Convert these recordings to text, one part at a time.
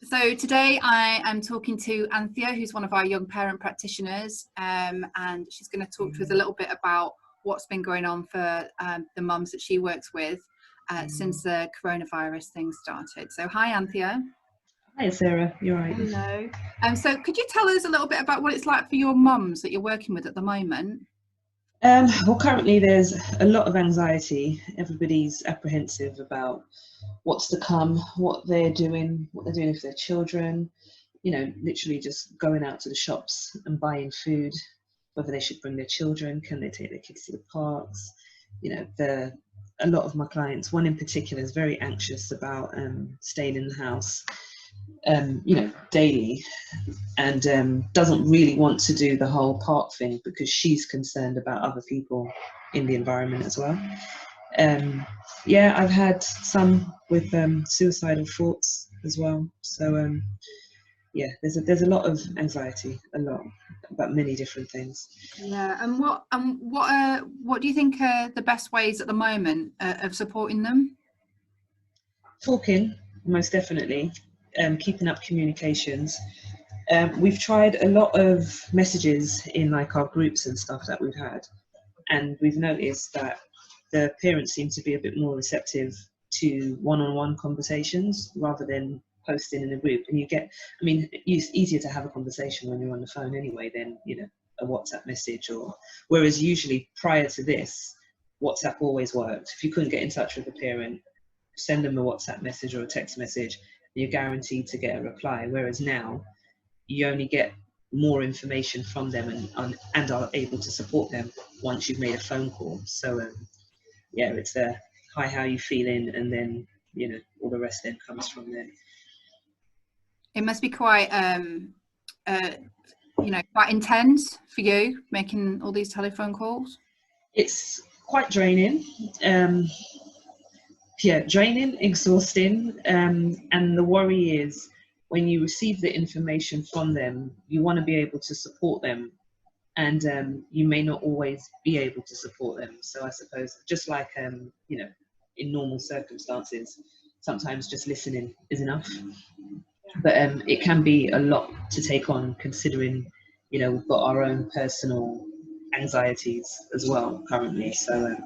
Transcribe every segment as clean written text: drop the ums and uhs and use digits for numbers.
So today I am talking to Anthea, who's one of our young parent practitioners, and she's going to talk to us a little bit about what's been going on for the mums that she works with since the coronavirus thing started. So hi, Anthea. Hi, Sarah. You're right. Hello. So could you tell us a little bit about what it's like for your mums that you're working with at the moment? Well, currently there's a lot of anxiety. Everybody's apprehensive about what's to come, what they're doing with their children, literally just going out to the shops and buying food, whether they should bring their children, can they take their kids to the parks? A lot of my clients, one in particular, is very anxious about staying in the house, daily, and doesn't really want to do the whole park thing because she's concerned about other people in the environment as well. I've had some with suicidal thoughts as well. So there's a lot of anxiety, a lot about many different things. Yeah, and what do you think are the best ways at the moment of supporting them? Talking, most definitely. Keeping up communications. We've tried a lot of messages in like our groups and stuff that we've had, and we've noticed that the parents seem to be a bit more receptive to one-on-one conversations rather than posting in a group. And it's easier to have a conversation when you're on the phone anyway than a WhatsApp message, or whereas usually prior to this, WhatsApp always worked. If you couldn't get in touch with a parent, send them a WhatsApp message or a text message, you're guaranteed to get a reply, whereas now you only get more information from them and are able to support them once you've made a phone call. So it's a hi, how you feeling, and then all the rest then comes from there. It must be quite quite intense for you making all these telephone calls. It's quite draining. Draining, exhausting, and the worry is when you receive the information from them, you want to be able to support them, and you may not always be able to support them. So I suppose just like in normal circumstances, sometimes just listening is enough, but it can be a lot to take on, considering we've got our own personal anxieties as well currently. So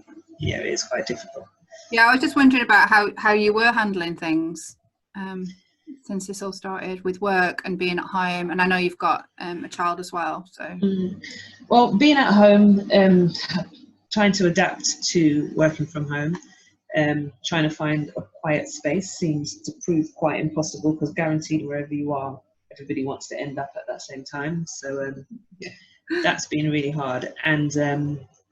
it is quite difficult. Yeah, I was just wondering about how you were handling things since this all started with work and being at home. And I know you've got a child as well. So, Well, being at home, trying to adapt to working from home, trying to find a quiet space seems to prove quite impossible, because guaranteed wherever you are, everybody wants to end up at that same time. So that's been really hard. And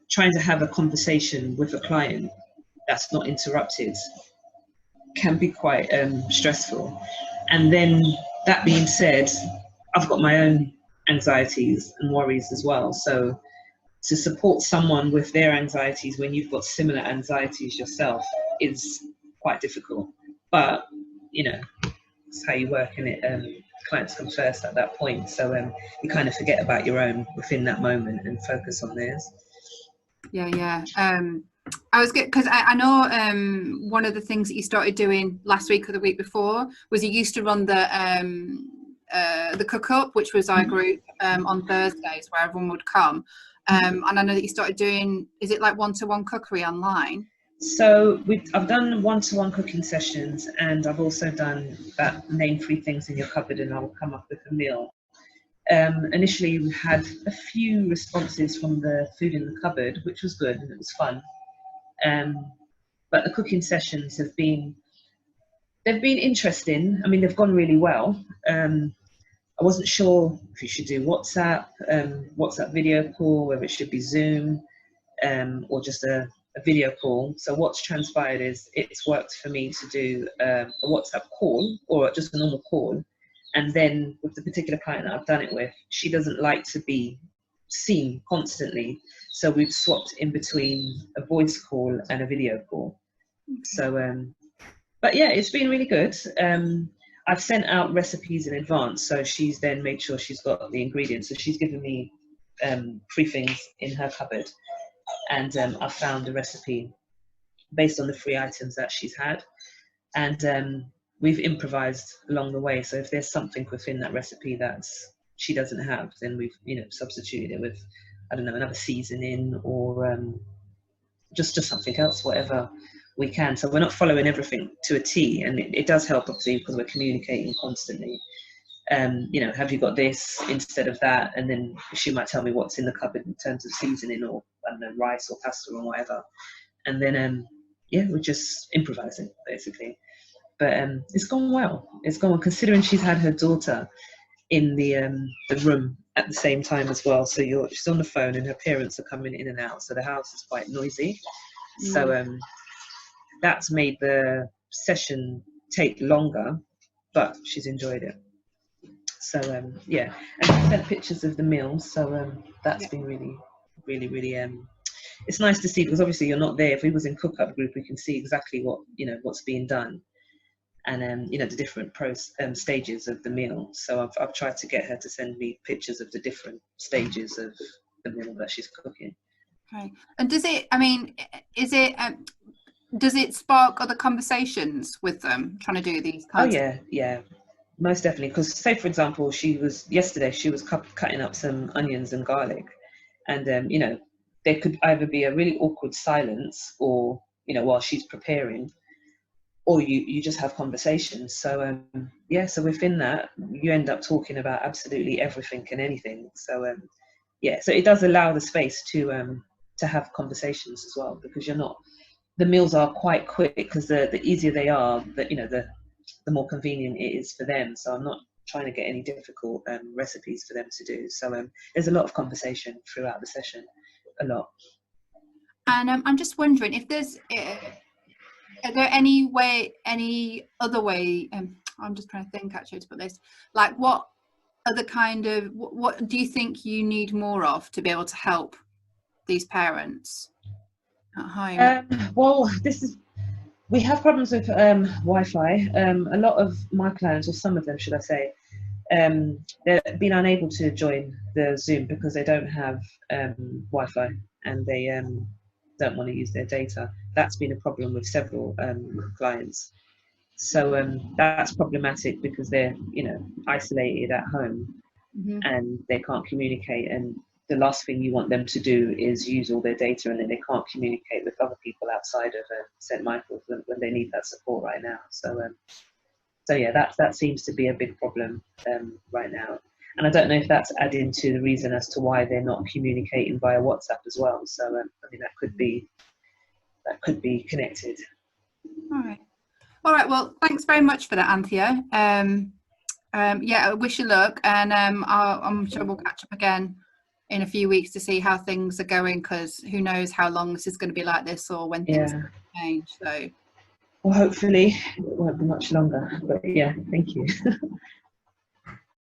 trying to have a conversation with a client that's not interrupted can be quite stressful. And then that being said, I've got my own anxieties and worries as well. So to support someone with their anxieties when you've got similar anxieties yourself is quite difficult. But it's how you work, and clients come first at that point. So you kind of forget about your own within that moment and focus on theirs. Yeah. I was good because I know one of the things that you started doing last week or the week before was you used to run the cook up, which was our group on Thursdays where everyone would come, and I know that you started doing, is it like one-to-one cookery online? So I've done one-to-one cooking sessions, and I've also done that name 3 things in your cupboard and I'll come up with a meal. Initially we had a few responses from the food in the cupboard, which was good and it was fun. But the cooking sessions they've been interesting. I mean, they've gone really well. I wasn't sure if you should do WhatsApp video call, whether it should be Zoom, or just a video call. So what's transpired is it's worked for me to do a WhatsApp call or just a normal call. And then with the particular client that I've done it with, she doesn't like to be seen constantly. So we've swapped in between a voice call and a video call. So, but yeah, it's been really good. I've sent out recipes in advance. So she's then made sure she's got the ingredients. So she's given me 3 things in her cupboard. And I've found a recipe based on the 3 items that she's had. And we've improvised along the way. So if there's something within that recipe that's she doesn't have, then we've, you know, substituted it with, I don't know, another seasoning, or just something else, whatever we can. So we're not following everything to a T, and it does help, obviously, because we're communicating constantly. You know, have you got this instead of that? And then she might tell me what's in the cupboard in terms of seasoning, or I don't know, rice or pasta or whatever. And then yeah, we're just improvising basically. But it's gone well. It's gone well, considering she's had her daughter in the room at the same time as well. So she's on the phone and her parents are coming in and out. So the house is quite noisy. So that's made the session take longer, but she's enjoyed it. So yeah, and she sent pictures of the meals. So that's been really, really, really. It's nice to see, because obviously you're not there. If we was in cook-up group, we can see exactly what, you know, what's being done, and you know, the different stages of the meal. So I've tried to get her to send me pictures of the different stages of the meal that she's cooking. Okay. And does it, I mean, does it spark other conversations with them trying to do these kinds? Oh yeah, most definitely. Because say, for example, yesterday she was cutting up some onions and garlic, and you know, there could either be a really awkward silence, or, you know, while she's preparing, or you just have conversations. So yeah, so within that you end up talking about absolutely everything and anything. So yeah, so it does allow the space to have conversations as well, because the meals are quite quick, because the easier they are, you know, the more convenient it is for them. So I'm not trying to get any difficult recipes for them to do. So there's a lot of conversation throughout the session, a lot. And I'm just wondering if there's, are there any other way, I'm just trying to think actually to put this, like what other kind of, what do you think you need more of to be able to help these parents at home? Well, we have problems with Wi-Fi. A lot of my clients, or some of them should I say, they've been unable to join the Zoom because they don't have Wi-Fi, and they don't want to use their data. That's been a problem with several clients. So that's problematic, because they're, you know, isolated at home, and they can't communicate. And the last thing you want them to do is use all their data, and then they can't communicate with other people outside of St. Michael's when they need that support right now. So yeah, that seems to be a big problem right now. And I don't know if that's adding to the reason as to why they're not communicating via WhatsApp as well. So I mean, that could be connected. All right. Well, thanks very much for that, Anthea. Yeah, I wish you luck, and I'm sure we'll catch up again in a few weeks to see how things are going, because who knows how long this is going to be like this, or when things change. So, well, hopefully it won't be much longer. But yeah, thank you.